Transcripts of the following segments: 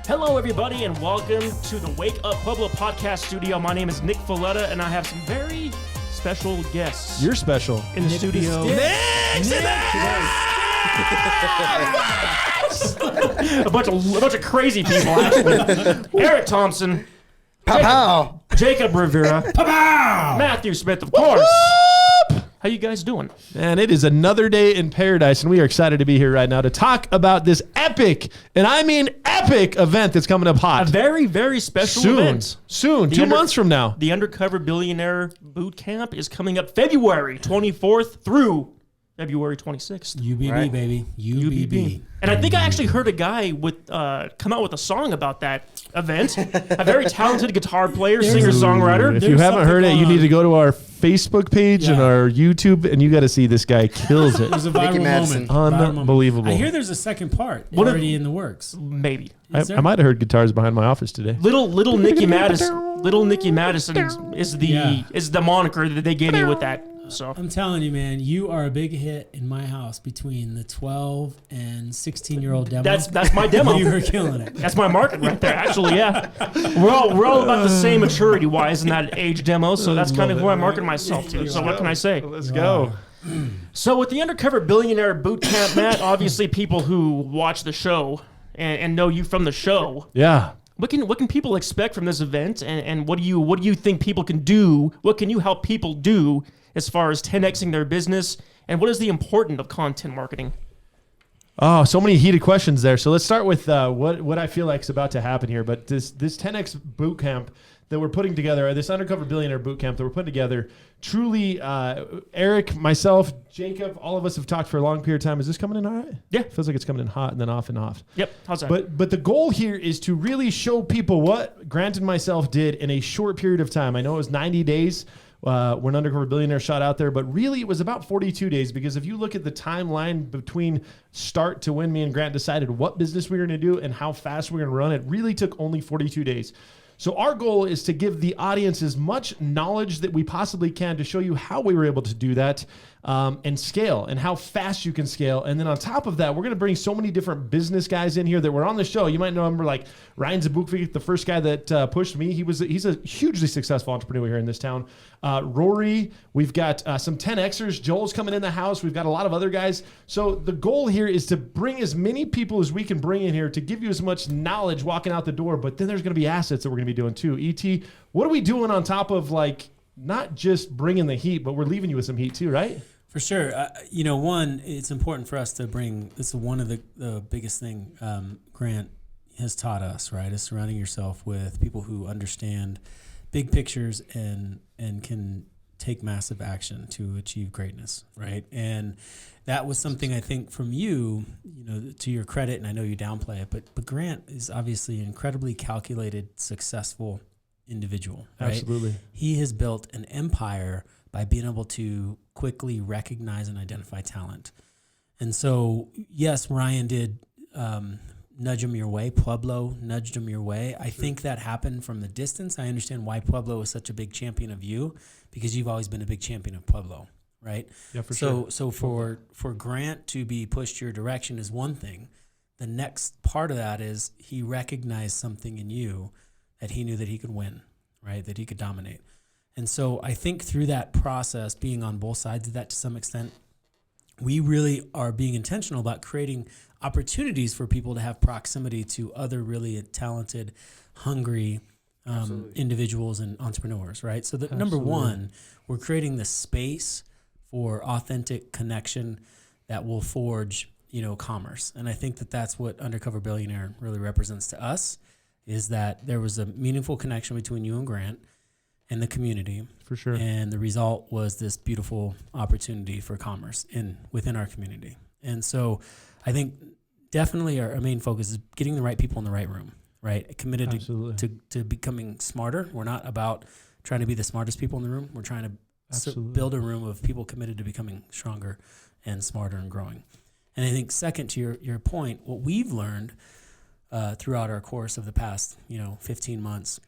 Hello, everybody, and welcome to the Wake Up Pueblo podcast studio. My name is Nick Falletta, and I have some very special guests. You're special. In the studio. a bunch of crazy people, actually. Eric Thompson. Jacob Rivera. Matthew Smith, of course. How you guys doing? And it is another day in paradise, and we are excited to be here right now to talk about this epic, and I mean epic, event that's coming up hot. A very, very special event. Soon, 2 months from now. The Undercover Billionaire Bootcamp is coming up February 24th through February 26th. UBB, right? Baby. UBB. And I think I actually heard a guy come out with a song about that event. A very talented guitar player, singer-songwriter. If you haven't heard it, you need to go to our Facebook page and our YouTube, and you got to see this guy kills it. It was a viral moment. Unbelievable. I hear there's a second part already in the works. Maybe. I might have heard guitars behind my office today. Little Nicky Madison. Little Nicky Madison is the moniker that they gave me with that. So I'm telling you, man, you are a big hit in my house between the 12 and 16-year-old demo. That's my demo. You were killing it. That's my market right there. Actually, yeah. We're all about the same maturity-wise in that age demo, so that's kind of who I market myself to. So what can I say? Let's go. So with the Undercover Billionaire Bootcamp, Matt, obviously people who watch the show and know you from the show. Yeah. What can people expect from this event, and what do you think people can do? What can you help people do as far as 10xing their business, and what is the importance of content marketing? Oh, so many heated questions there. So let's start with what I feel like is about to happen here. But this 10x bootcamp that we're putting together, this Undercover Billionaire Bootcamp that we're putting together, truly, Eric, myself, Jacob, all of us have talked for a long period of time. Is this coming in all right? Yeah. Feels like it's coming in hot and then off and off. Yep. How's that? But the goal here is to really show people what Grant and myself did in a short period of time. I know it was 90 days. When Undercover Billionaire shot out there, but really it was about 42 days, because if you look at the timeline between start to when me and Grant decided what business we were going to do and how fast we were going to run, it really took only 42 days. So our goal is to give the audience as much knowledge that we possibly can to show you how we were able to do that and scale, and how fast you can scale. And then on top of that, we're going to bring so many different business guys in here that were on the show. You might remember like Ryan Zabukvik, the first guy that pushed me. He's a hugely successful entrepreneur here in this town. Rory, we've got some 10Xers. Joel's coming in the house. We've got a lot of other guys. So the goal here is to bring as many people as we can bring in here to give you as much knowledge walking out the door. But then there's going to be assets that we're going to be doing too. ET, what are we doing on top of like not just bringing the heat, but we're leaving you with some heat too, right? For sure. One, it's important for us to bring, this is one of the biggest thing Grant has taught us, right, is surrounding yourself with people who understand big pictures and can take massive action to achieve greatness, right? And that was something I think from you, to your credit, and I know you downplay it, but Grant is obviously an incredibly calculated, successful individual, right? Absolutely. He has built an empire by being able to quickly recognize and identify talent. And so, yes, Ryan did nudge him your way. Pueblo nudged him your way. I think that happened from the distance. I understand why Pueblo is such a big champion of you, because you've always been a big champion of Pueblo, right? Yeah, for sure. So for Grant to be pushed your direction is one thing. The next part of that is he recognized something in you that he knew that he could win, right? That he could dominate. And so I think through that process, being on both sides of that to some extent, we really are being intentional about creating opportunities for people to have proximity to other really talented, hungry individuals and entrepreneurs, right? So that number one, we're creating the space for authentic connection that will forge, commerce. And I think that that's what Undercover Billionaire really represents to us, is that there was a meaningful connection between you and Grant and the community. For sure. And the result was this beautiful opportunity for commerce within our community. And so I think definitely our main focus is getting the right people in the right room, right? Committed to becoming smarter. We're not about trying to be the smartest people in the room. We're trying to build a room of people committed to becoming stronger and smarter and growing. And I think second to your point, what we've learned throughout our course of the past, 15 months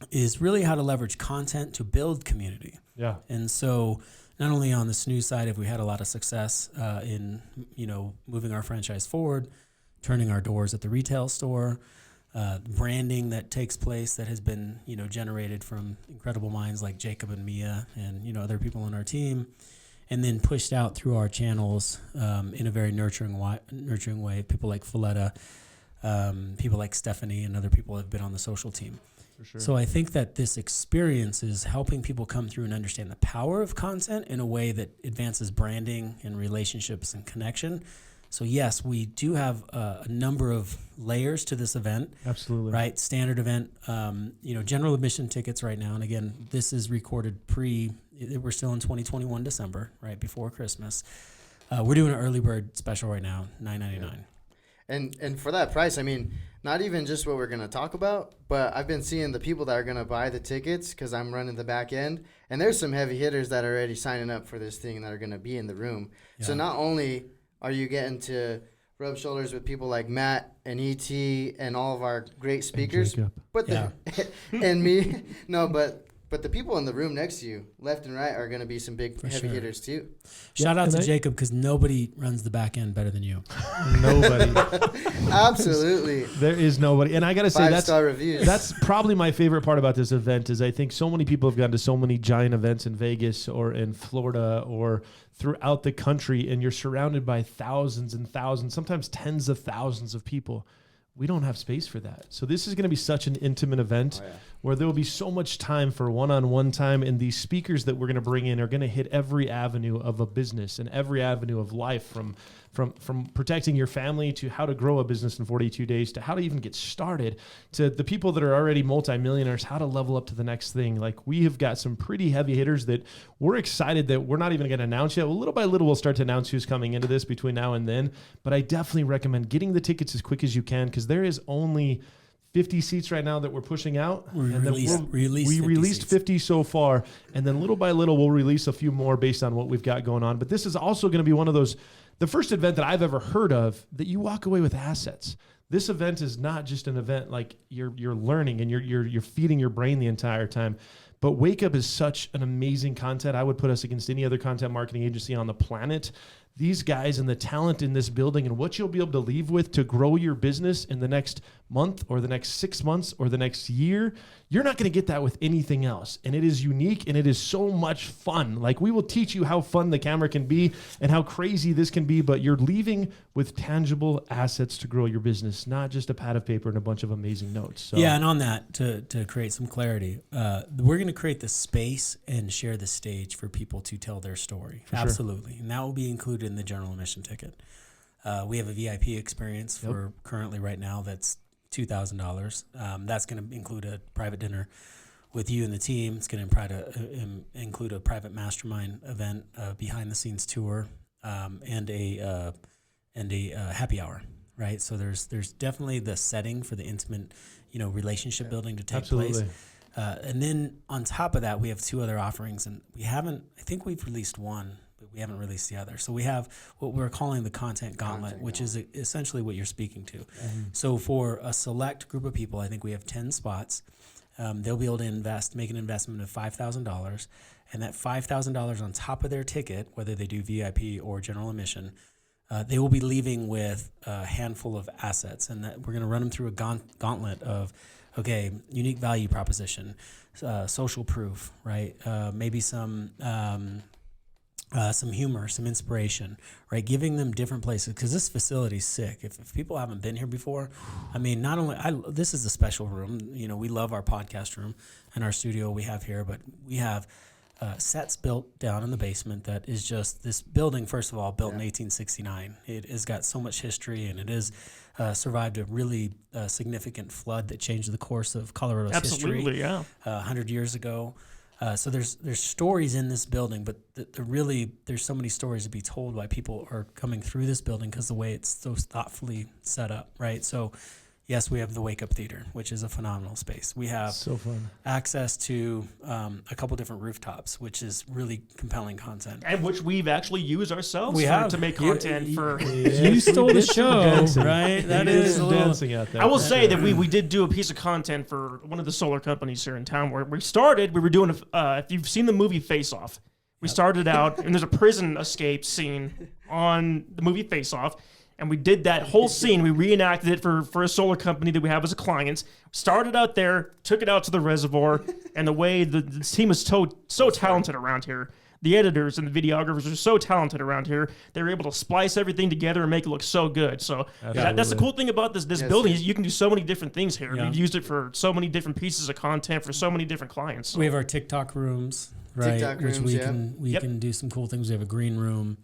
is really how to leverage content to build community. Yeah. And so not only on the snooze side have we had a lot of success in, moving our franchise forward, turning our doors at the retail store, branding that takes place that has been, generated from incredible minds like Jacob and Mia and, other people on our team, and then pushed out through our channels in a very nurturing way. People like Falletta, people like Stephanie, and other people have been on the social team. For sure. So I think that this experience is helping people come through and understand the power of content in a way that advances branding and relationships and connection. So yes, we do have a number of layers to this event. Absolutely. Right? Standard event, general admission tickets right now. And again, this is recorded we're still in 2021 December, right before Christmas. We're doing an early bird special right now, $9.99. Yeah. And for that price, I mean, not even just what we're going to talk about, but I've been seeing the people that are going to buy the tickets because I'm running the back end. And there's some heavy hitters that are already signing up for this thing that are going to be in the room. Yeah. So not only are you getting to rub shoulders with people like Matt and E.T. and all of our great speakers, but and me, but the people in the room next to you, left and right, are going to be some big heavy hitters too. Shout out to Jacob, because nobody runs the back end better than you. Nobody. Absolutely. There is nobody. And I got to say, 5-star reviews. That's probably my favorite part about this event is I think so many people have gone to so many giant events in Vegas or in Florida or throughout the country, and you're surrounded by thousands and thousands, sometimes tens of thousands of people. We don't have space for that. So this is going to be such an intimate event where there will be so much time for one-on-one time, and these speakers that we're going to bring in are going to hit every avenue of a business and every avenue of life, from protecting your family to how to grow a business in 42 days to how to even get started, to the people that are already multimillionaires, how to level up to the next thing. Like, we have got some pretty heavy hitters that we're excited that we're not even going to announce yet. Well, little by little, we'll start to announce who's coming into this between now and then. But I definitely recommend getting the tickets as quick as you can, because there is only 50 seats right now that we're pushing out. We released 50 so far, and then little by little we'll release a few more based on what we've got going on. But this is also going to be one of those, the first event that I've ever heard of that you walk away with assets. This event is not just an event like you're learning and you're feeding your brain the entire time. But Wake Up is such an amazing content. I would put us against any other content marketing agency on the planet. These guys and the talent in this building and what you'll be able to leave with to grow your business in the next month or the next 6 months or the next year, you're not going to get that with anything else. And it is unique and it is so much fun. Like, we will teach you how fun the camera can be and how crazy this can be, but you're leaving with tangible assets to grow your business, not just a pad of paper and a bunch of amazing notes. So. Yeah, and on that, to create some clarity, we're going to create the space and share the stage for people to tell their story. Absolutely. Sure. And that will be included in the general admission ticket. We have a VIP experience for currently right now that's $2,000. That's going to include a private dinner with you and the team. It's going to include a private mastermind event, behind the scenes tour, and a happy hour. Right. So there's definitely the setting for the intimate, relationship building to take place. And then on top of that, we have 2 other offerings, and I think we've released one, but we haven't released the other. So we have what we're calling the Content Gauntlet, which is essentially what you're speaking to. Mm-hmm. So for a select group of people, I think we have 10 spots. They'll be able to make an investment of $5,000, and that $5,000 on top of their ticket, whether they do VIP or general admission, they will be leaving with a handful of assets, and that we're going to run them through a gauntlet of, unique value proposition, social proof, right? Maybe some humor, some inspiration, right? Giving them different places, because this facility's sick. If people haven't been here before, I mean, this is a special room. We love our podcast room and our studio we have here, but we have sets built down in the basement that is just this building, first of all, built in 1869. It has got so much history, and it has survived a really significant flood that changed the course of Colorado's history 100 years ago. So there's stories in this building, but there's so many stories to be told why people are coming through this building because the way it's so thoughtfully set up, right? So, yes, we have the Wake Up Theater, which is a phenomenal space. We have So fun. access to a couple different rooftops, which is really compelling content. And which we've actually used ourselves We for- have to make content for. You stole the show, dancing. right? That We did is a some little. dancing out there. I will say that we did do a piece of content for one of the solar companies here in town where we started. We were doing, if you've seen the movie Face Off, we started out and there's a prison escape scene on the movie Face Off. And we did that whole scene. We reenacted it for a solar company that we have as a client. Started out there, took it out to the reservoir, and the way the team is so talented around here. The editors and the videographers are so talented around here. They're able to splice everything together and make it look so good. So that's the cool thing about this building is you can do so many different things here. Yeah. We've used it for so many different pieces of content for so many different clients. So. We have our TikTok rooms, right? TikTok which rooms, we can do some cool things. We have a green room.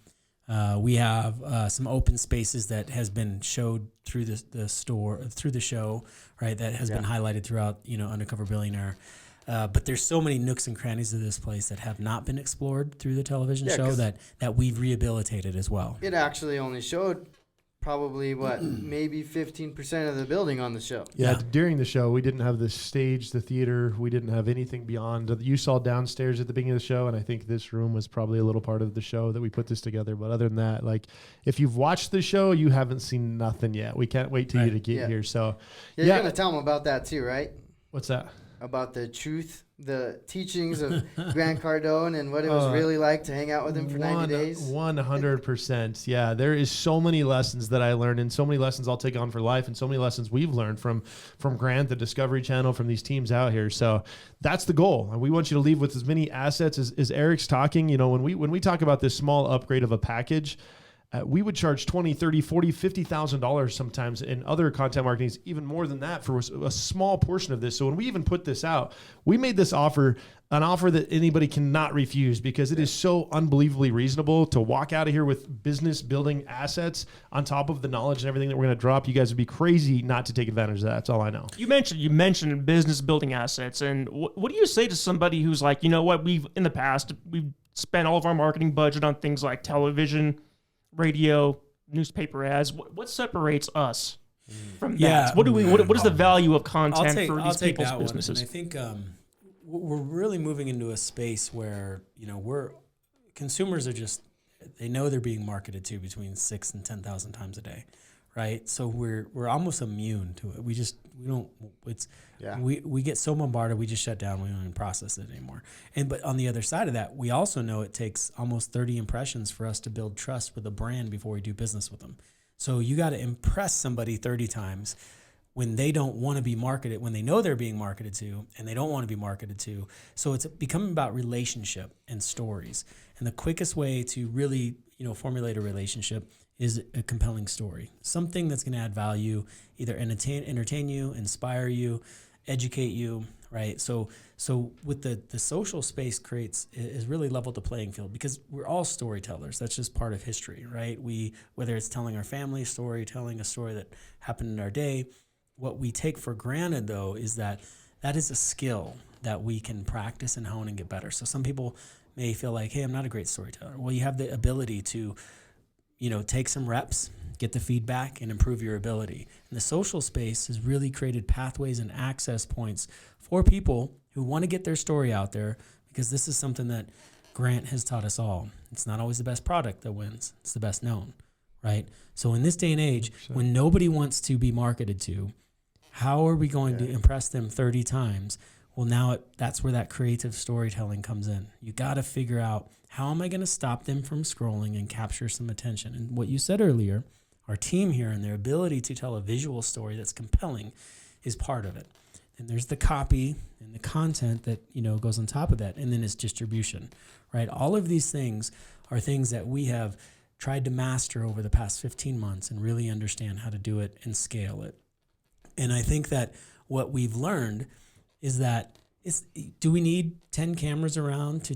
We have some open spaces that has been showed through the show, right? That has been highlighted throughout, Undercover Billionaire. But there's so many nooks and crannies of this place that have not been explored through the television show that we've rehabilitated as well. It actually only showed probably maybe 15% of the building on the show. Yeah, during the show, we didn't have the stage, the theater. We didn't have anything beyond. You saw downstairs at the beginning of the show, and I think this room was probably a little part of the show that we put this together. But other than that, like, if you've watched the show, you haven't seen nothing yet. We can't wait till you to get here. So, You're going to tell them about that too, right? What's that? About the truth, the teachings of Grant Cardone and what it was really like to hang out with him for 90 days. 100%. Yeah, there is so many lessons that I learned and so many lessons I'll take on for life and so many lessons we've learned from Grant, the Discovery Channel, from these teams out here. So that's the goal. And we want you to leave with as many assets as Eric's talking. When we talk about this small upgrade of a package, we would charge $20,000, $30,000, $40,000, $50,000 sometimes in other content marketing, even more than that for a small portion of this. So when we even put this out, we made this offer an offer that anybody cannot refuse because it is so unbelievably reasonable to walk out of here with business building assets on top of the knowledge and everything that we're going to drop. You guys would be crazy not to take advantage of that. That's all I know. You mentioned business building assets, and what do you say to somebody who's like, you know what, we've spent all of our marketing budget on things like television, radio, newspaper ads. What separates us from that? Yeah. What is the value of content for these people's that businesses? And I think we're really moving into a space where consumers are they know they're being marketed to between 6,000 and 10,000 times a day, right? So we're almost immune to it. We get so bombarded, we just shut down. We don't even process it anymore. But on the other side of that, we also know it takes almost 30 impressions for us to build trust with a brand before we do business with them. So you got to impress somebody 30 times when they don't want to be marketed, when they know they're being marketed to and they don't want to be marketed to. So it's becoming about relationship and stories. And the quickest way to really, formulate a relationship is a compelling story, something that's going to add value, either entertain you, inspire you, educate you, right? So with the social space is really leveled the playing field because we're all storytellers. That's just part of history, right? Whether it's telling our family story, telling a story that happened in our day, what we take for granted though is that is a skill that we can practice and hone and get better. So some people may feel like, hey, I'm not a great storyteller. Well, you have the ability to take some reps, get the feedback, and improve your ability. And the social space has really created pathways and access points for people who want to get their story out there because this is something that Grant has taught us all. It's not always the best product that wins. It's the best known, right? So in this day and age, 100%. When nobody wants to be marketed to, how are we going to impress them 30 times? Well, now that's where that creative storytelling comes in. You got to figure out, how am I going to stop them from scrolling and capture some attention? And what you said earlier, our team here and their ability to tell a visual story that's compelling is part of it. And there's the copy and the content that, goes on top of that. And then it's distribution, right? All of these things are things that we have tried to master over the past 15 months and really understand how to do it and scale it. And I think that what we've learned is that do we need 10 cameras around to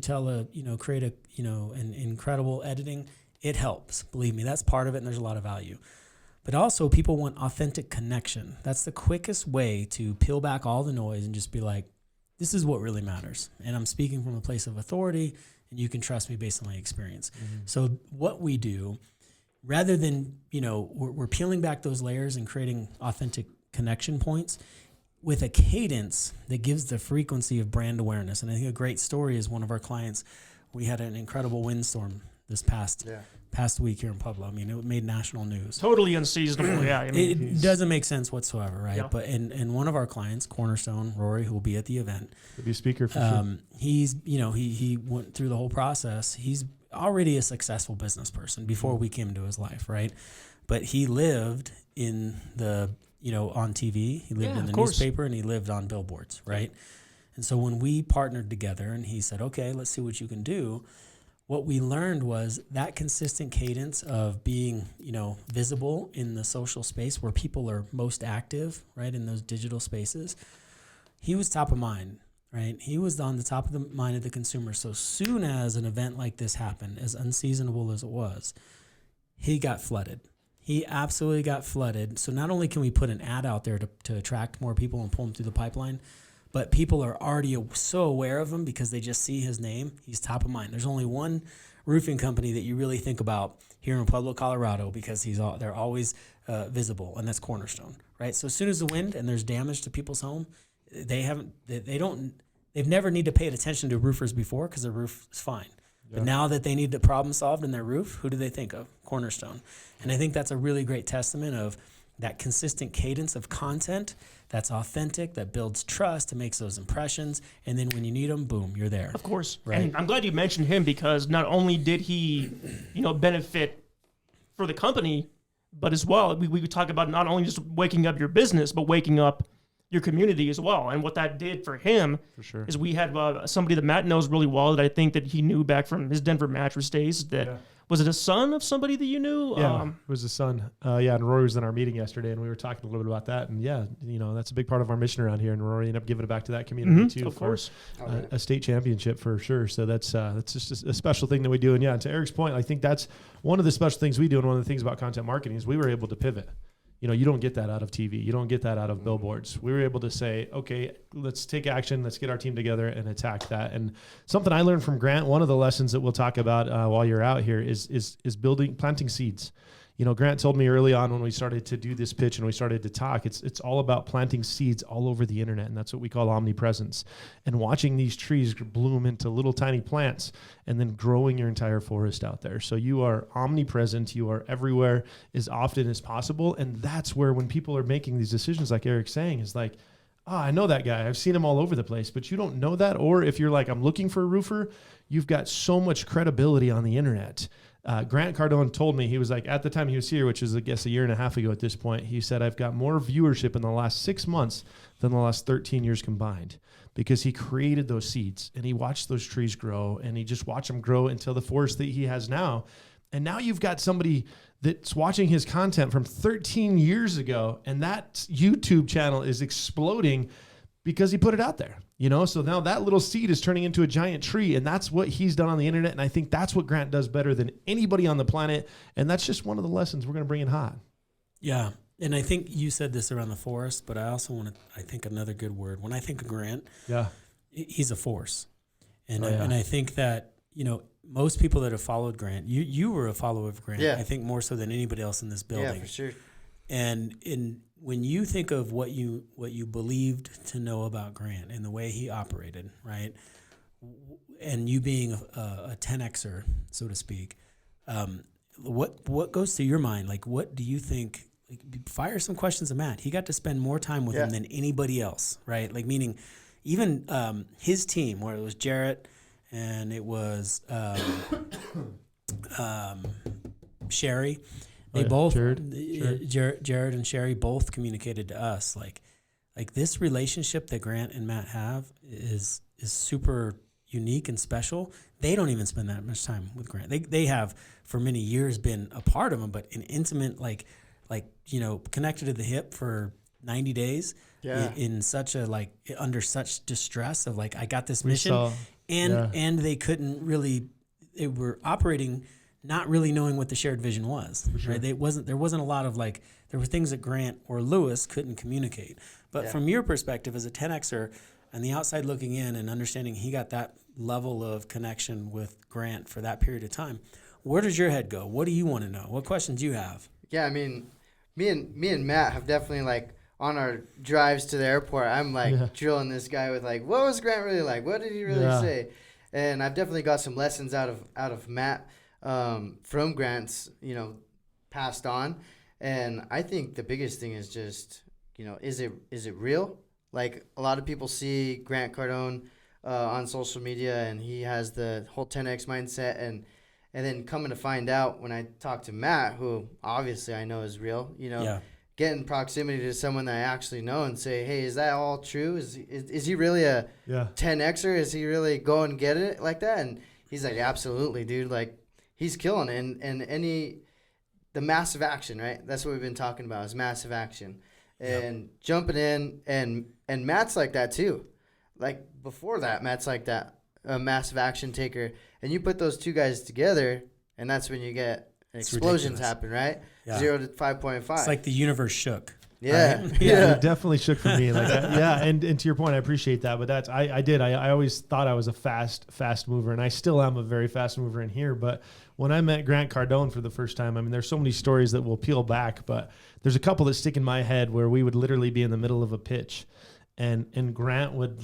create an incredible editing? It helps, believe me, that's part of it, and there's a lot of value. But also people want authentic connection. That's the quickest way to peel back all the noise and just be like, this is what really matters. And I'm speaking from a place of authority, and you can trust me based on my experience. Mm-hmm. So what we do, rather than, we're peeling back those layers and creating authentic connection points with a cadence that gives the frequency of brand awareness. And I think a great story is one of our clients. We had an incredible windstorm this past week here in Pueblo. I mean, it made national news. Totally unseasonable. Yeah, I mean, It doesn't make sense whatsoever, right? Yeah. But and one of our clients, Cornerstone, Rory, who will be at the event, Could be a speaker for sure. he's, he went through the whole process. He's already a successful business person before we came into his life, right? But he lived in the, on TV, he lived in the newspaper, and he lived on billboards, right? And so when we partnered together and he said, okay, let's see what you can do, what we learned was that consistent cadence of being, visible in the social space where people are most active, right, in those digital spaces. He was top of mind, right? He was on the top of the mind of the consumer. So soon as an event like this happened, as unseasonable as it was, he got flooded. He absolutely got flooded. So not only can we put an ad out there to attract more people and pull them through the pipeline, but people are already so aware of him because they just see his name. He's top of mind. There's only one roofing company that you really think about here in Pueblo, Colorado, because they're always visible, and that's Cornerstone, right? So as soon as the wind and there's damage to people's home, they've never need to pay attention to roofers before because their roof is fine. Yeah. But now that they need the problem solved in their roof, who do they think of? Cornerstone. And I think that's a really great testament of that consistent cadence of content that's authentic, that builds trust, and makes those impressions. And then when you need them, boom, you're there. Of course. Right. And I'm glad you mentioned him because not only did he, benefit for the company, but as well, we talk about not only just waking up your business, but waking up your community as well. And what that did for him is we had somebody that Matt knows really well that I think that he knew back from his Denver mattress days that was it a son of somebody that you knew? Yeah, it was a son. And Rory was in our meeting yesterday, and we were talking a little bit about that. And that's a big part of our mission around here. And Rory ended up giving it back to that community too, of course, a state championship for sure. So that's just a special thing that we do. And to Eric's point, I think that's one of the special things we do. And one of the things about content marketing is we were able to pivot. You don't get that out of TV. You don't get that out of billboards. We were able to say, okay, let's take action. Let's get our team together and attack that. And something I learned from Grant, one of the lessons that we'll talk about while you're out here is planting seeds. Grant told me early on when we started to do this pitch and we started to talk, it's all about planting seeds all over the internet. And that's what we call omnipresence. And watching these trees bloom into little tiny plants and then growing your entire forest out there. So you are omnipresent. You are everywhere as often as possible. And that's where when people are making these decisions, like Eric's saying, is like, I know that guy. I've seen him all over the place, but you don't know that. Or if you're like, I'm looking for a roofer, you've got so much credibility on the internet. Grant Cardone told me, he was like, at the time he was here, which is, I guess, a year and a half ago at this point, he said, I've got more viewership in the last 6 months than the last 13 years combined because he created those seeds and he watched those trees grow and he just watched them grow until the forest that he has now. And now you've got somebody that's watching his content from 13 years ago and that YouTube channel is exploding because he put it out there. So now that little seed is turning into a giant tree, and that's what he's done on the internet. And I think that's what Grant does better than anybody on the planet. And that's just one of the lessons we're going to bring in hot. Yeah. And I think you said this around the forest, but I also I think another good word. When I think of Grant, he's a force. And I think that, most people that have followed Grant, you were a follower of Grant, I think more so than anybody else in this building. Yeah, for sure. And when you think of what you believed to know about Grant and the way he operated, right, and you being a 10Xer, so to speak, what goes through your mind? Like, what do you think? Like, fire some questions at Matt. He got to spend more time with him than anybody else, right? Like, meaning even his team, where it was Jarrett and it was Sherry. They both, Jared and Sherry both communicated to us like this relationship that Grant and Matt have is super unique and special. They don't even spend that much time with Grant. They have for many years been a part of him, but an intimate, connected to the hip for 90 days in such a, under such distress of I got this mission and they couldn't really, they were operating not really knowing what the shared vision was, right? There wasn't a lot of there were things that Grant or Lewis couldn't communicate. But from your perspective as a 10Xer on the outside looking in and understanding he got that level of connection with Grant for that period of time, where does your head go? What do you want to know? What questions do you have? Yeah, I mean, me and Matt have definitely on our drives to the airport, I'm like drilling this guy with like, what was Grant really like? What did he really say? And I've definitely got some lessons out of Matt from Grant's, passed on. And I think the biggest thing is just, is it real? Like a lot of people see Grant Cardone on social media, and he has the whole 10X mindset, and then coming to find out when I talk to Matt, who obviously I know is real, get in proximity to someone that I actually know and say, hey, is that all true? Is he really a 10Xer? Is he really go and get it like that? And he's like, absolutely, dude. Like, he's killing it. And the massive action, right? That's what we've been talking about, is massive action. And jumping in, and Matt's like that too. Like, before that, Matt's like that, a massive action taker. And you put those two guys together, and that's when you get explosions happen, right? Yeah. 0 to 5.5. It's like the universe shook. Yeah. Right? Yeah, it definitely shook for me. Like that. Yeah, and to your point, I appreciate that. But that's I always thought I was a fast mover, and I still am a very fast mover in here. But when I met Grant Cardone for the first time, I mean, there's so many stories that will peel back, but there's a couple that stick in my head where we would literally be in the middle of a pitch. And Grant would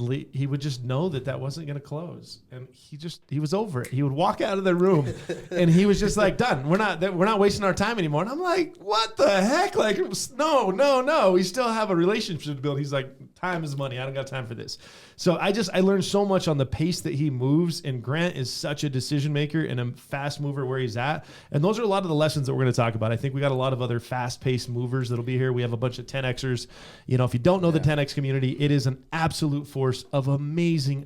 just know that wasn't going to close, and he was over it. He would walk out of the room, and he was just like, done. We're not wasting our time anymore. And I'm like, what the heck? Like, no. We still have a relationship to build. He's like, time is money. I don't got time for this. So I learned so much on the pace that he moves, and Grant is such a decision maker and a fast mover where he's at. And those are a lot of the lessons that we're going to talk about. I think we got a lot of other fast paced movers that'll be here. We have a bunch of 10Xers. If you don't know the 10X community, it is an absolute force of amazing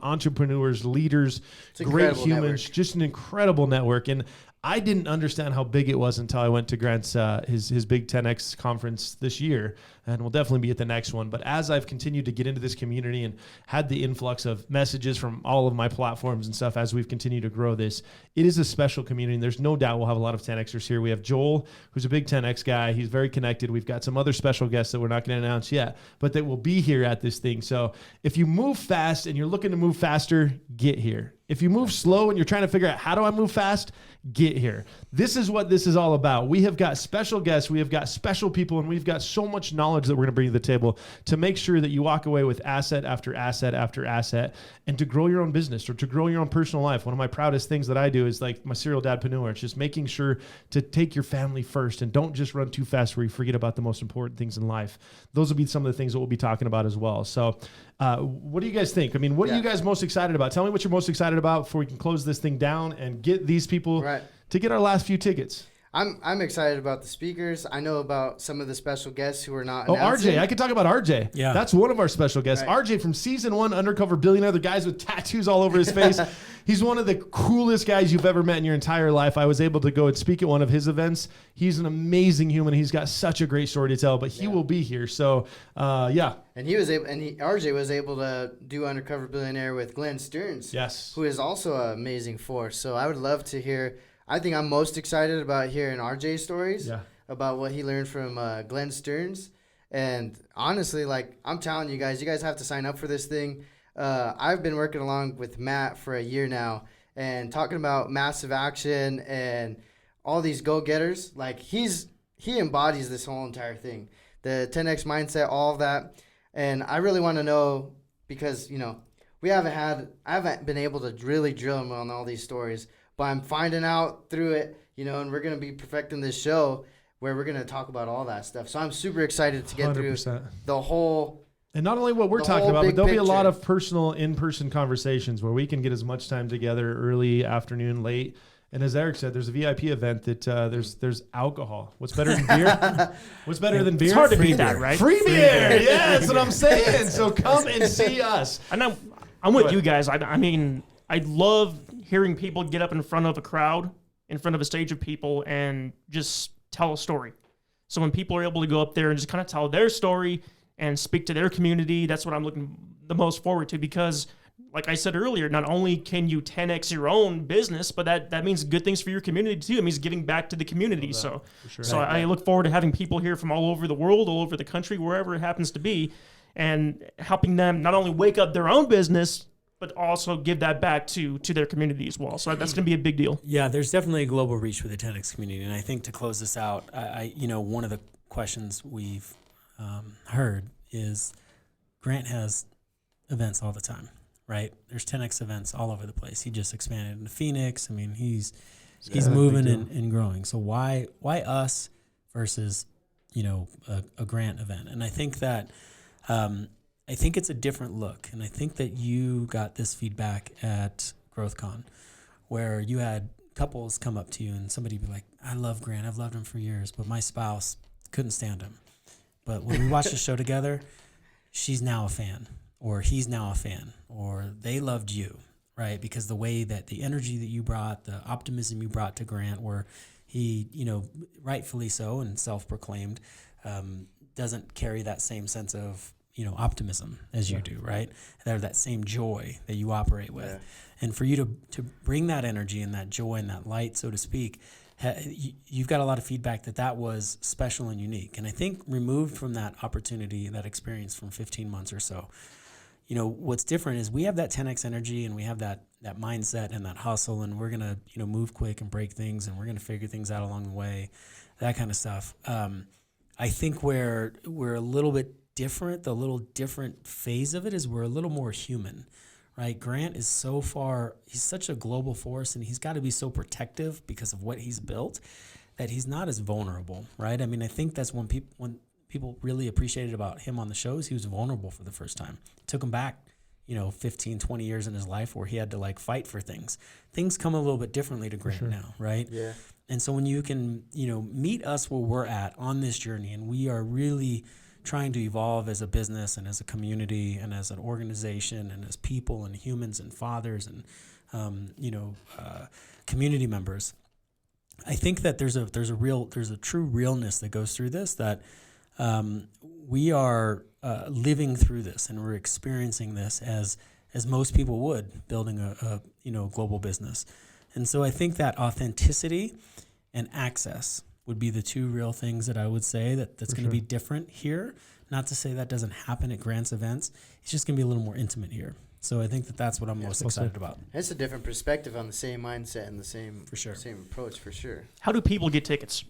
entrepreneurs, leaders, great humans, network. Just an incredible network. And I didn't understand how big it was until I went to Grant's his big 10X conference this year, and we'll definitely be at the next one. But as I've continued to get into this community and had the influx of messages from all of my platforms and stuff as we've continued to grow this, it is a special community, and there's no doubt we'll have a lot of 10Xers here. We have Joel, who's a big 10X guy. He's very connected. We've got some other special guests that we're not going to announce yet, but that will be here at this thing. So if you move fast and you're looking to move faster, get here. If you move slow and you're trying to figure out how do I move fast, get here. This is what this is all about. We have got special guests, we have got special people, and we've got so much knowledge that we're going to bring to the table to make sure that you walk away with asset after asset after asset, and to grow your own business or to grow your own personal life. One of my proudest things that I do is like my serial dadpreneur. It's just making sure to take your family first and don't just run too fast where you forget about the most important things in life. Those will be some of the things that we'll be talking about as well. So what do you guys think? I mean, what are you guys most excited about? Tell me what you're most excited about before we can close this thing down and get these people to get our last few tickets. I'm excited about the speakers. I know about some of the special guests who are not announcing. RJ. I could talk about RJ. Yeah. That's one of our special guests. Right. RJ from season 1, Undercover Billionaire, the guys with tattoos all over his face. He's one of the coolest guys you've ever met in your entire life. I was able to go and speak at one of his events. He's an amazing human. He's got such a great story to tell, but he will be here. So, And RJ was able to do Undercover Billionaire with Glenn Stearns. Yes. Who is also an amazing force. So I would love to hear. I think I'm most excited about hearing RJ's stories about what he learned from Glenn Stearns. And honestly, like, I'm telling you guys have to sign up for this thing. I've been working along with Matt for a year now and talking about massive action and all these go-getters. Like, he embodies this whole entire thing. The 10X mindset, all of that. And I really want to know, because, I haven't been able to really drill him on all these stories. But I'm finding out through it, and we're going to be perfecting this show where we're going to talk about all that stuff. So I'm super excited to get 100%. Through the whole. And not only what we're talking about, but there'll be a lot of personal in-person conversations where we can get as much time together, early, afternoon, late. And as Eric said, there's a VIP event that there's alcohol. What's better than beer? What's better than beer? It's hard to beat that, right? Free beer. Yeah, that's what I'm saying. So come and see us. And I'm with you guys. I mean, I love hearing people get up in front of a crowd, in front of a stage of people, and just tell a story. So when people are able to go up there and just kind of tell their story and speak to their community, that's what I'm looking the most forward to, because like I said earlier, not only can you 10X your own business, but that means good things for your community too. It means giving back to the community. So I look forward to having people here from all over the world, all over the country, wherever it happens to be, and helping them not only wake up their own business, but also give that back to their community as well. So that's going to be a big deal. Yeah, there's definitely a global reach with the 10X community. And I think to close this out, one of the questions we've heard is Grant has events all the time, right? There's 10X events all over the place. He just expanded into Phoenix. I mean, he's moving and growing. So why us versus, a Grant event? And I think that I think it's a different look. And I think that you got this feedback at GrowthCon where you had couples come up to you and somebody be like, I love Grant. I've loved him for years, but my spouse couldn't stand him. But when we watched the show together, she's now a fan, or he's now a fan, or they loved you, right? Because the way that the energy that you brought, the optimism you brought to Grant, where he, rightfully so and self-proclaimed, doesn't carry that same sense of, optimism as you do, right? Or that same joy that you operate with. Yeah. And for you to bring that energy and that joy and that light, so to speak, you've got a lot of feedback that was special and unique. And I think removed from that opportunity, that experience from 15 months or so, what's different is we have that 10X energy and we have that mindset and that hustle, and we're going to, move quick and break things, and we're going to figure things out along the way, that kind of stuff. I think where we're a little bit different, the little different phase of it is we're a little more human. Right, Grant is he's such a global force, and he's got to be so protective because of what he's built that he's not as vulnerable, right? I mean, I think that's when people really appreciated about him on the shows, he was vulnerable for the first time. It took him back, 15, 20 years in his life where he had to fight for things. Things come a little bit differently to Grant now, right? Yeah. And so when you can, meet us where we're at on this journey, and we are really trying to evolve as a business and as a community and as an organization and as people and humans and fathers and community members. I think that there's a true realness that goes through this, that we are living through this, and we're experiencing this as most people would, building a global business. And so I think that authenticity and access would be the two real things that I would say that's going to be different here. Not to say that doesn't happen at Grant's events. It's just going to be a little more intimate here. So I think that's what I'm most excited about. It's a different perspective on the same mindset and the same approach, for sure. How do people get tickets?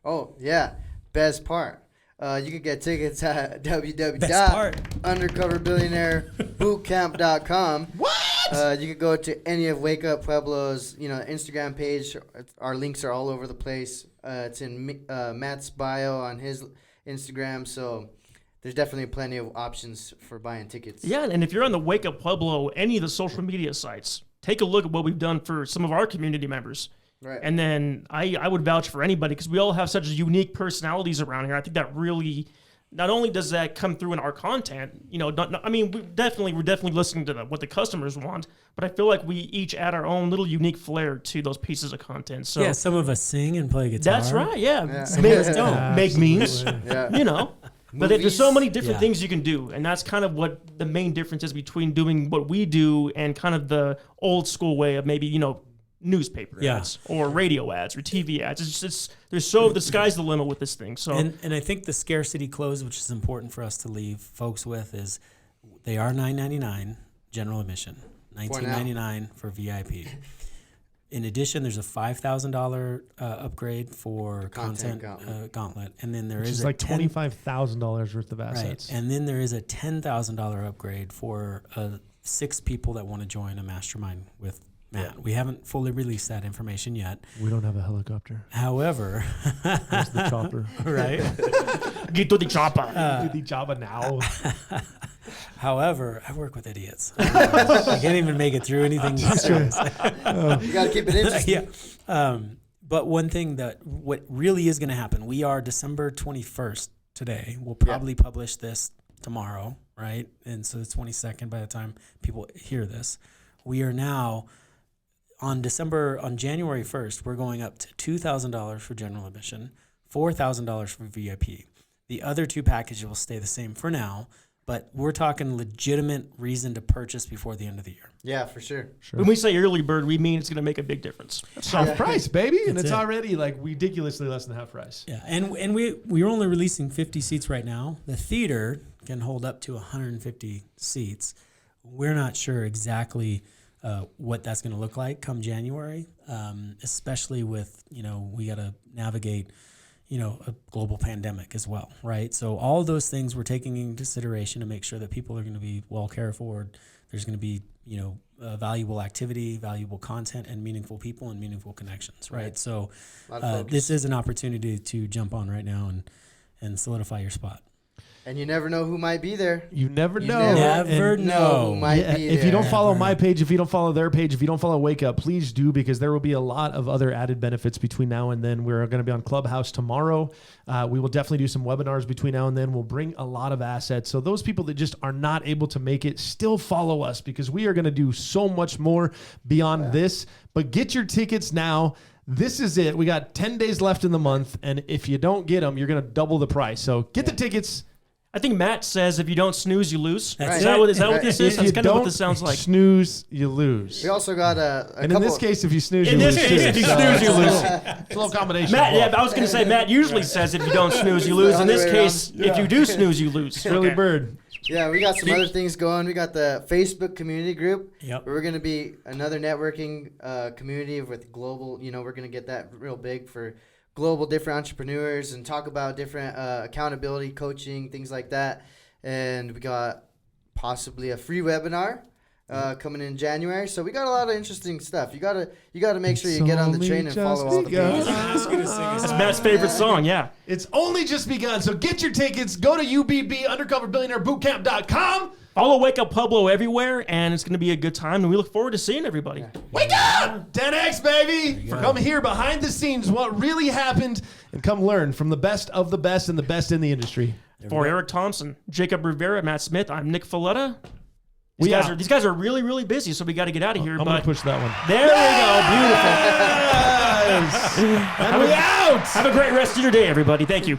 Oh, yeah. Best part. You can get tickets at www.undercoverbillionairebbootcamp.com. What? You could go to any of Wake Up Pueblo's, Instagram page. Our links are all over the place. It's in Matt's bio on his Instagram. So there's definitely plenty of options for buying tickets. Yeah, and if you're on the Wake Up Pueblo, any of the social media sites, take a look at what we've done for some of our community members. Right. And then I would vouch for anybody, because we all have such unique personalities around here. I think that really, not only does that come through in our content, we're definitely listening to what the customers want, but I feel like we each add our own little unique flair to those pieces of content. So yeah, some of us sing and play guitar. That's right. Yeah, some of us don't make memes. Yeah. But there's so many different things you can do, and that's kind of what the main difference is between doing what we do and kind of the old school way of maybe newspaper ads or radio ads or TV ads. The sky's the limit with this thing. So and I think the scarcity close, which is important for us to leave folks with, is they are $9.99 general admission, $19.99 for VIP. In addition, there's a $5,000 upgrade for content gauntlet, and then there is like $25,000 worth of assets. Right, and then there is a $10,000 upgrade for 6 people that want to join a mastermind with Matt. We haven't fully released that information yet. We don't have a helicopter. However, there's the chopper. Right? Get to the chopper. Get to the chopper now. However, I work with idiots. I can't even make it through anything. You got to keep it interesting. Yeah. But one thing what really is going to happen, we are December 21st today. We'll probably publish this tomorrow, right? And so the 22nd by the time people hear this. We are now on January 1st, we're going up to $2,000 for general admission, $4,000 for VIP. The other 2 packages will stay the same for now, but we're talking legitimate reason to purchase before the end of the year. Yeah, for sure. When we say early bird, we mean it's going to make a big difference. That's half price, baby, and it's already ridiculously less than half price. Yeah, and we're only releasing 50 seats right now. The theater can hold up to 150 seats. We're not sure exactly what that's going to look like come January, especially with, we got to navigate, a global pandemic as well, right? So all of those things we're taking into consideration to make sure that people are going to be well cared for. There's going to be, valuable activity, valuable content, and meaningful people and meaningful connections, right? So this is an opportunity to jump on right now and solidify your spot. And you never know who might be there. You never know. Never know. Who might be if there. you don't follow my page, if you don't follow their page, if you don't follow Wake Up, please do, because there will be a lot of other added benefits between now and then. We're going to be on Clubhouse tomorrow. We will definitely do some webinars between now and then. We'll bring a lot of assets. So those people that just are not able to make it, still follow us, because we are going to do so much more beyond this. But get your tickets now. This is it. We got 10 days left in the month. And if you don't get them, you're going to double the price. So get the tickets. I think Matt says if you don't snooze, you lose. That's Is that what this is? If That's you kind of what don't this sounds like. snooze, you lose. We also got And in this case, if you snooze, you In lose. this case, too. if you So snooze, you it's a lose. little- It's a little combination. Matt, of yeah, both. I was going to say, Matt usually says if you don't snooze, you lose. In this Other way case, if you do snooze, you lose. Early Okay. bird. Yeah, we got some other things going. We got the Facebook community group. Yep. Where we're going to be another networking community with global, we're going to get that real big for global different entrepreneurs and talk about different accountability, coaching, things like that. And we got possibly a free webinar coming in January. So we got a lot of interesting stuff. You gotta make sure you get on the train and follow all the pages. That's Matt's favorite song, yeah. It's only just begun. So get your tickets. Go to UBB, UndercoverBillionaireBootcamp.com. Follow Wake Up Pueblo everywhere, and it's going to be a good time, and we look forward to seeing everybody. Wake up! 10X, baby! Come here behind the scenes, what really happened, and come learn from the best of the best and the best in the industry. For Eric Thompson, Jacob Rivera, Matt Smith, I'm Nick Falletta. We out. These guys are really, really busy, so we got to get out of here. I'm going to push that one. There we go. Beautiful. Yes! And we out! Have a great rest of your day, everybody. Thank you.